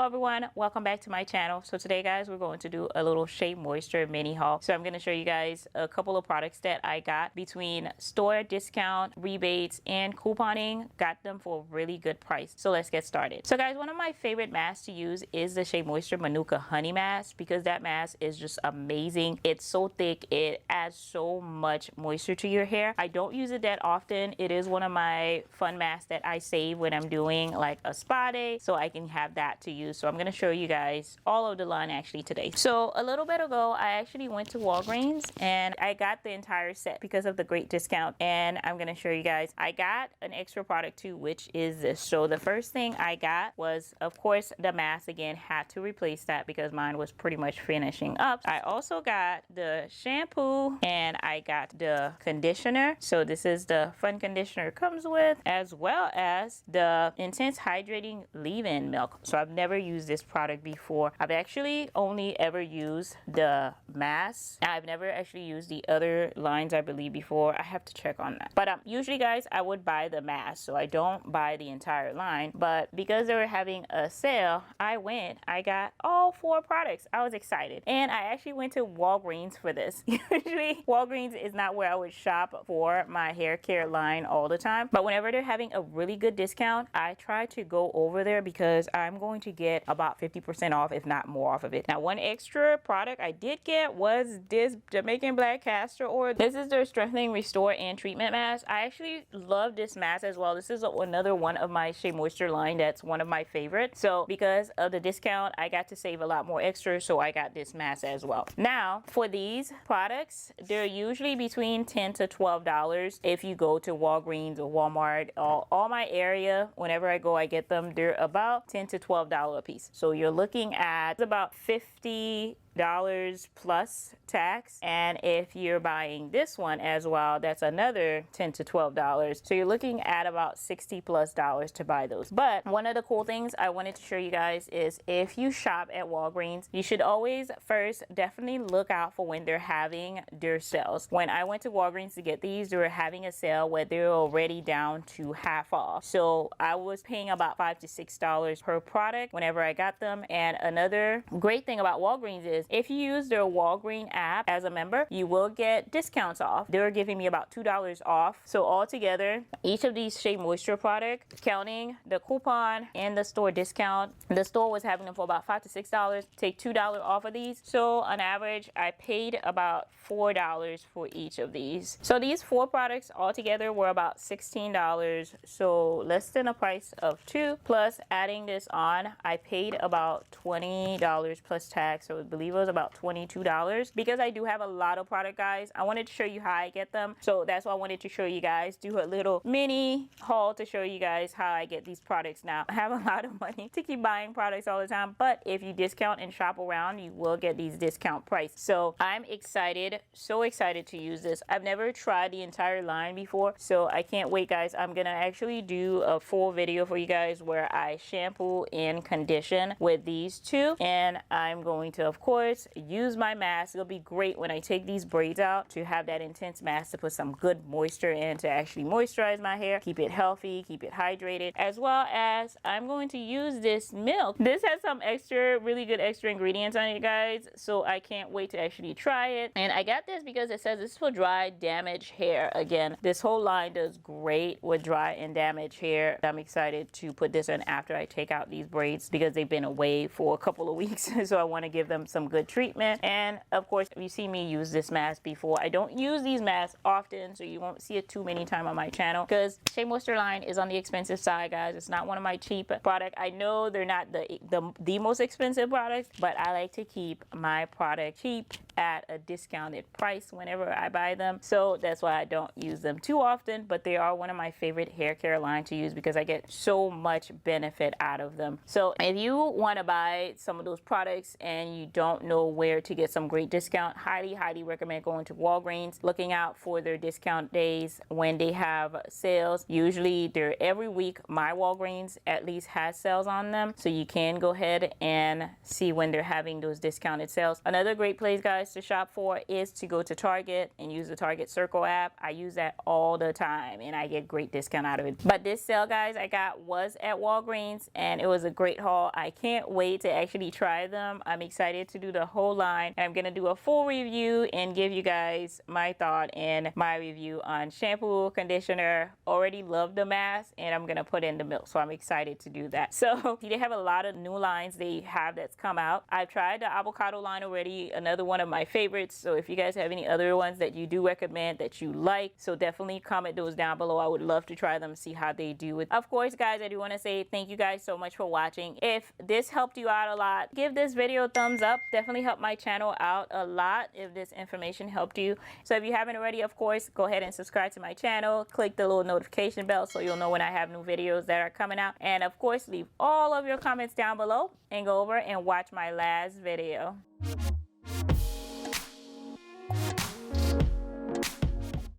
Hello everyone, welcome back to my channel. So today guys, we're going to do a little Shea Moisture mini haul. So I'm going to show you guys a couple of products that I got between store discount, rebates, and couponing. Got them for a really good price. So let's get started. So guys, one of my favorite masks to use is the Shea Moisture Manuka Honey Mask because that mask is just amazing. It's so thick, it adds so much moisture to your hair. I don't use it that often. It is one of my fun masks that I save when I'm doing like a spa day, so I can have that to use. So I'm going to show you guys all of the line actually today. So a little bit ago, I actually went to Walgreens and I got the entire set because of the great discount, and I'm going to show you guys. I got an extra product too, which is this. So the first thing I got was, of course, the mask. Again, had to replace that because mine was pretty much finishing up. I also got the shampoo and I got the conditioner. So this is the fun conditioner it comes with, as well as the intense hydrating leave-in milk. So I've never used this product before. I've actually only ever used the mask. I've never actually used the other lines, I believe, before. I have to check on that. But usually guys, I would buy the mask, so I don't buy the entire line. But because they were having a sale, I got all 4 products. I was excited, and I actually went to Walgreens for this. Usually Walgreens is not where I would shop for my hair care line all the time, but whenever they're having a really good discount, I try to go over there because I'm going to get about 50% off, if not more, off of it. Now, one extra product I did get was this Jamaican black castor oil. This is their strengthening, restore, and treatment mask. I actually love this mask as well. This is another one of my Shea Moisture line that's one of my favorites. So because of the discount, I got to save a lot more extra, so I got this mask as well. Now, for these products, they're usually between $10 to $12 if you go to Walgreens or Walmart. All my area, whenever I go, I get them. They're about $10 to $12 a piece. So you're looking at about $50 plus tax, and if you're buying this one as well, that's another $10 to $12. So you're looking at about $60 plus to buy those. But one of the cool things I wanted to show you guys is if you shop at Walgreens, you should always first definitely look out for when they're having their sales. When I went to Walgreens to get these, they were having a sale where they're already down to half off. So I was paying about $5 to $6 per product whenever I got them. And another great thing about Walgreens is if you use their Walgreens app as a member, you will get discounts off. They were giving me about $2 off. So altogether, each of these Shea Moisture products, counting the coupon and the store discount, the store was having them for about $5 to $6. Take $2 off of these. So on average, I paid about $4 for each of these. So these 4 products altogether were about $16. So less than a price of 2. Plus adding this on, I paid about $20 plus tax. So I believe it was about $22. Because I do have a lot of product, guys, I wanted to show you how I get them. So that's why I wanted to show you guys, do a little mini haul to show you guys how I get these products. Now, I have a lot of money to keep buying products all the time, but if you discount and shop around, you will get these discount price. So I'm excited, so excited to use this. I've never tried the entire line before, so I can't wait, guys. I'm gonna actually do a full video for you guys where I shampoo and condition with these 2, and I'm going to, of course, use my mask. It'll be great when I take these braids out to have that intense mask to put some good moisture in, to actually moisturize my hair, keep it healthy, keep it hydrated, as well as I'm going to use this milk. This has some really good extra ingredients on it, guys, so I can't wait to actually try it. And I got this because it says this is for dry, damaged hair. Again, this whole line does great with dry and damaged hair. I'm excited to put this on after I take out these braids because they've been away for a couple of weeks, so I want to give them some good treatment. And of course, if you see me use this mask before, I don't use these masks often, so you won't see it too many times on my channel because Shea Moisture line is on the expensive side, guys. It's not one of my cheap products. I know they're not the most expensive products, but I like to keep my product cheap at a discounted price whenever I buy them. So that's why I don't use them too often, but they are one of my favorite hair care line to use because I get so much benefit out of them. So if you want to buy some of those products and you don't don't know where to get some great discount, highly recommend going to Walgreens, looking out for their discount days when they have sales. Usually they're every week. My Walgreens at least has sales on them, so you can go ahead and see when they're having those discounted sales. Another great place, guys, to shop for is to go to Target and use the Target Circle app. I use that all the time and I get great discount out of it. But this sale, guys, I got was at Walgreens and it was a great haul. I can't wait to actually try them. I'm excited to do the whole line. I'm gonna do a full review and give you guys my thought and my review on shampoo, conditioner. Already love the mask and I'm gonna put in the milk, so I'm excited to do that. So they have a lot of new lines they have that's come out. I've tried the avocado line already, another one of my favorites. So if you guys have any other ones that you do recommend that you like, so definitely comment those down below. I would love to try them, see how they do it. Of course, guys, I do want to say thank you guys so much for watching. If this helped you out a lot, give this video a thumbs up. Definitely help my channel out a lot if this information helped you. So if you haven't already, of course, go ahead and subscribe to my channel. Click the little notification bell so you'll know when I have new videos that are coming out. And of course, leave all of your comments down below and go over and watch my last video.